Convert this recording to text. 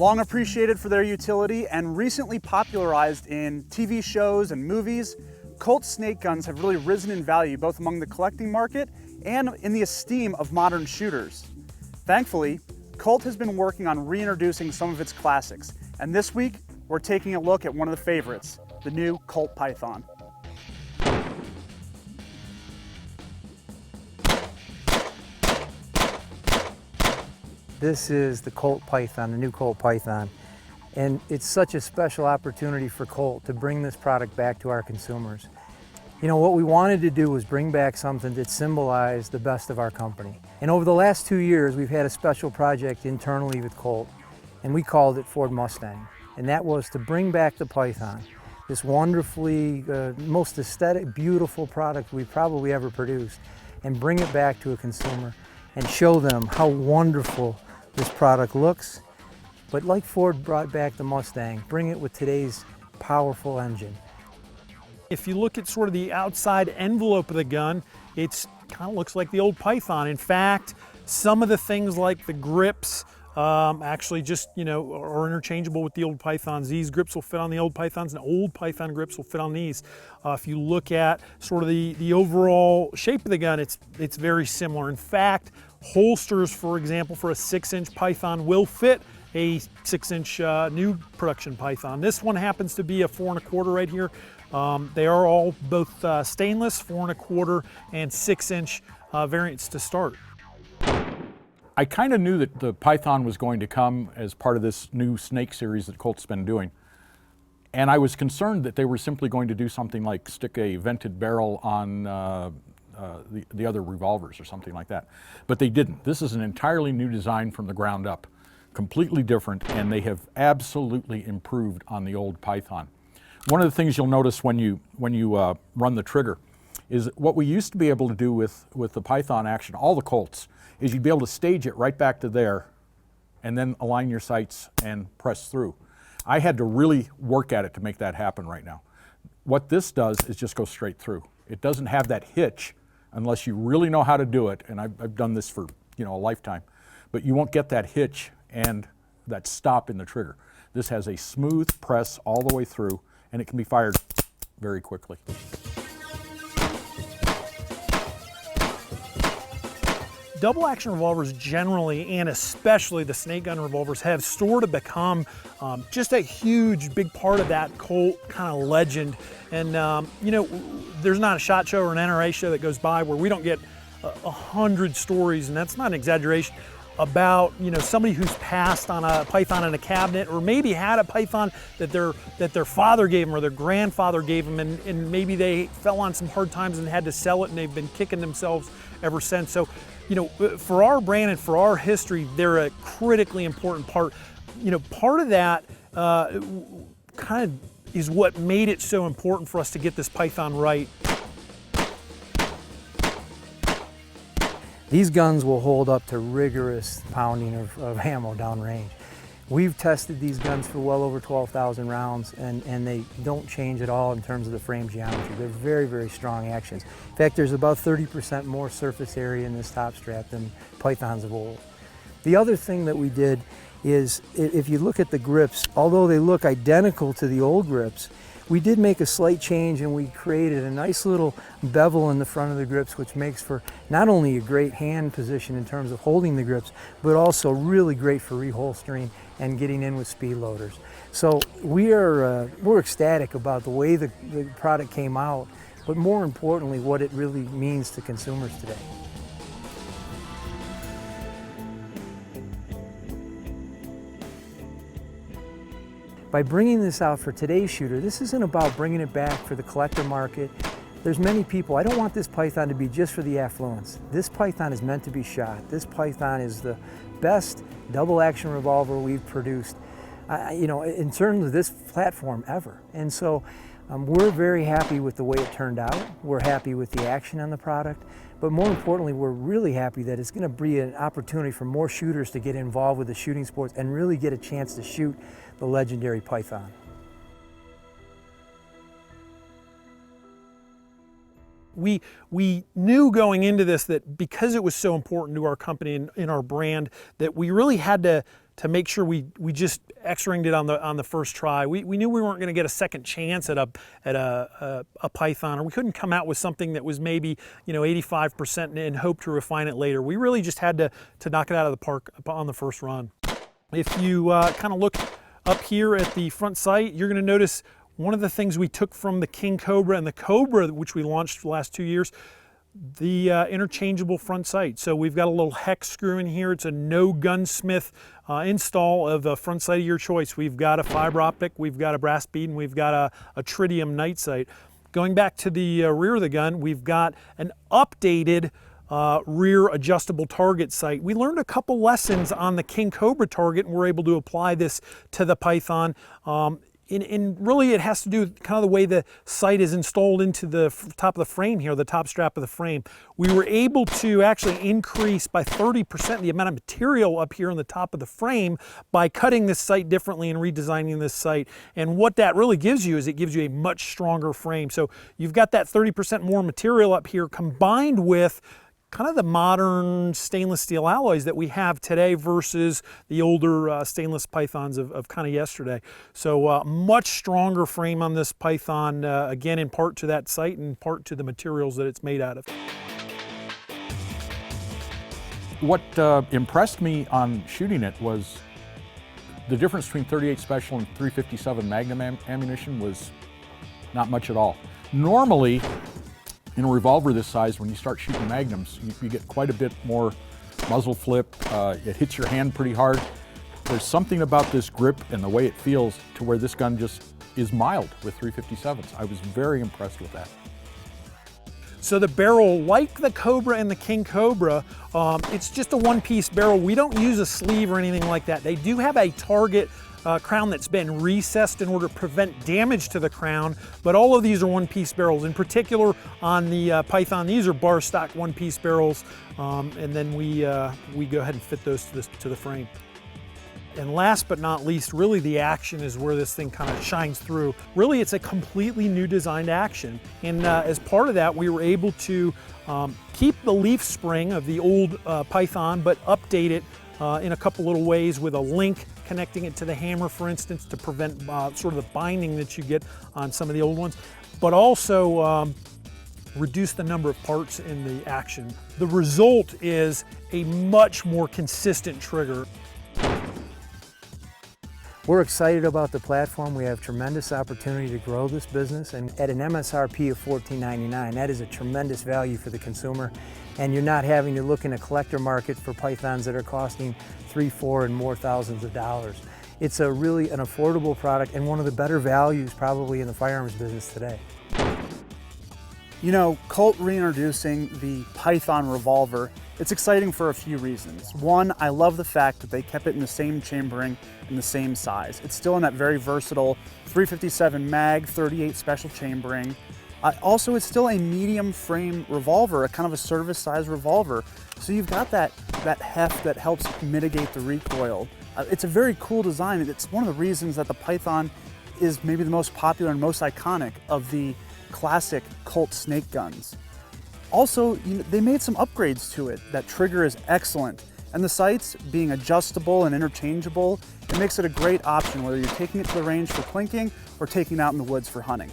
Long appreciated for their utility and recently popularized in TV shows and movies, Colt snake guns have really risen in value both among the collecting market and in the esteem of modern shooters. Thankfully, Colt has been working on reintroducing some of its classics, and this week we're taking a look at one of the favorites, the new Colt Python. This is the Colt Python, the new Colt Python. And it's such a special opportunity for Colt to bring this product back to our consumers. You know, what we wanted to do was bring back something that symbolized the best of our company. And over the last 2 years, we've had a special project internally with Colt, and we called it Ford Mustang. And that was to bring back the Python, this wonderfully, most aesthetic, beautiful product we've probably ever produced, and bring it back to a consumer and show them how wonderful this product looks, but like Ford brought back the Mustang, bring it with today's powerful engine. If you look at sort of the outside envelope of the gun, it kind of looks like the old Python. In fact, some of the things like the grips actually just, are interchangeable with the old Pythons. These grips will fit on the old Pythons, and old Python grips will fit on these. If you look at sort of the overall shape of the gun, it's very similar. In fact, holsters, for example, for a 6-inch Python will fit a 6-inch new production Python. This one happens to be a 4 1/4 right here. They are all both stainless, 4 1/4 and 6-inch variants to start. I kind of knew that the Python was going to come as part of this new snake series that Colt's been doing. And I was concerned that they were simply going to do something like stick a vented barrel on the other revolvers or something like that. But they didn't. This is an entirely new design from the ground up, completely different, and they have absolutely improved on the old Python. One of the things you'll notice when you run the trigger is what we used to be able to do with the Python action, all the Colts, is you'd be able to stage it right back to there and then align your sights and press through. I had to really work at it to make that happen right now. What this does is just go straight through. It doesn't have that hitch unless you really know how to do it, and I've done this for a lifetime, but you won't get that hitch and that stop in the trigger. This has a smooth press all the way through, and it can be fired very quickly. Double action revolvers generally, and especially the snake gun revolvers, have sort of become just a huge, big part of that Colt kind of legend. And there's not a SHOT Show or an NRA show that goes by where we don't get 100 stories, and that's not an exaggeration, about somebody who's passed on a Python in a cabinet, or maybe had a Python that their father gave them or their grandfather gave them, and maybe they fell on some hard times and had to sell it, and they've been kicking themselves ever since. So for our brand and for our history, they're a critically important part. Part of that kind of is what made it so important for us to get this Python right. These guns will hold up to rigorous pounding of ammo downrange. We've tested these guns for well over 12,000 rounds, and they don't change at all in terms of the frame geometry. They're very, very strong actions. In fact, there's about 30% more surface area in this top strap than Pythons of old. The other thing that we did is, if you look at the grips, although they look identical to the old grips, we did make a slight change, and we created a nice little bevel in the front of the grips, which makes for not only a great hand position in terms of holding the grips, but also really great for reholstering and getting in with speed loaders. So we're ecstatic about the way the product came out, but more importantly, what it really means to consumers today. By bringing this out for today's shooter, this isn't about bringing it back for the collector market. There's many people, I don't want this Python to be just for the affluents. This Python is meant to be shot. This Python is the best double action revolver we've produced, in terms of this platform ever. And so we're very happy with the way it turned out. We're happy with the action on the product. But more importantly, we're really happy that it's going to be an opportunity for more shooters to get involved with the shooting sports and really get a chance to shoot the legendary Python. We knew going into this that because it was so important to our company and our brand, that we really had to to make sure we just X-ringed it on the first try. We knew we weren't going to get a second chance at a python, or we couldn't come out with something that was maybe 85% and hope to refine it later. We really just had to knock it out of the park on the first run. If you kind of look up here at the front sight, you're going to notice one of the things we took from the King Cobra and the Cobra, which we launched for the last 2 years, the interchangeable front sight. So we've got a little hex screw in here. It's a no gunsmith install of a front sight of your choice. We've got a fiber optic, we've got a brass bead, and we've got a tritium night sight. Going back to the rear of the gun, we've got an updated rear adjustable target sight. We learned a couple lessons on the King Cobra target, and we're able to apply this to the Python. And really it has to do with kind of the way the sight is installed into the top of the frame here, the top strap of the frame. We were able to actually increase by 30% the amount of material up here on the top of the frame by cutting this sight differently and redesigning this sight. And what that really gives you is it gives you a much stronger frame. So you've got that 30% more material up here combined with kind of the modern stainless steel alloys that we have today versus the older stainless pythons of kind of yesterday. So much stronger frame on this python, again, in part to that sight and part to the materials that it's made out of. What impressed me on shooting it was the difference between 38 Special and 357 Magnum ammunition was not much at all. Normally, in a revolver this size, when you start shooting magnums, you get quite a bit more muzzle flip. It hits your hand pretty hard. There's something about this grip and the way it feels to where this gun just is mild with 357s. I was very impressed with that. So the barrel, like the Cobra and the King Cobra, it's just a one-piece barrel. We don't use a sleeve or anything like that. They do have a target crown that's been recessed in order to prevent damage to the crown, but all of these are one-piece barrels. In particular, on the Python, these are bar stock one-piece barrels, and then we go ahead and fit those to the frame. And last but not least, really the action is where this thing kind of shines through. Really, it's a completely new designed action. And as part of that, we were able to keep the leaf spring of the old Python, but update it in a couple little ways with a link connecting it to the hammer, for instance, to prevent sort of the binding that you get on some of the old ones, but also reduce the number of parts in the action. The result is a much more consistent trigger. We're excited about the platform. We have tremendous opportunity to grow this business, and at an MSRP of $14.99, that is a tremendous value for the consumer, and you're not having to look in a collector market for pythons that are costing $3,000, $4,000 and more thousands of dollars. It's really an affordable product and one of the better values probably in the firearms business today. You know, Colt reintroducing the Python revolver, it's exciting for a few reasons. One, I love the fact that they kept it in the same chambering and the same size. It's still in that very versatile 357 mag, 38 special chambering. Also, it's still a medium frame revolver, a kind of a service size revolver. So you've got that heft that helps mitigate the recoil. It's a very cool design, and it's one of the reasons that the Python is maybe the most popular and most iconic of the classic Colt snake guns. Also, they made some upgrades to it. That trigger is excellent, and the sights being adjustable and interchangeable, it makes it a great option whether you're taking it to the range for plinking or taking it out in the woods for hunting.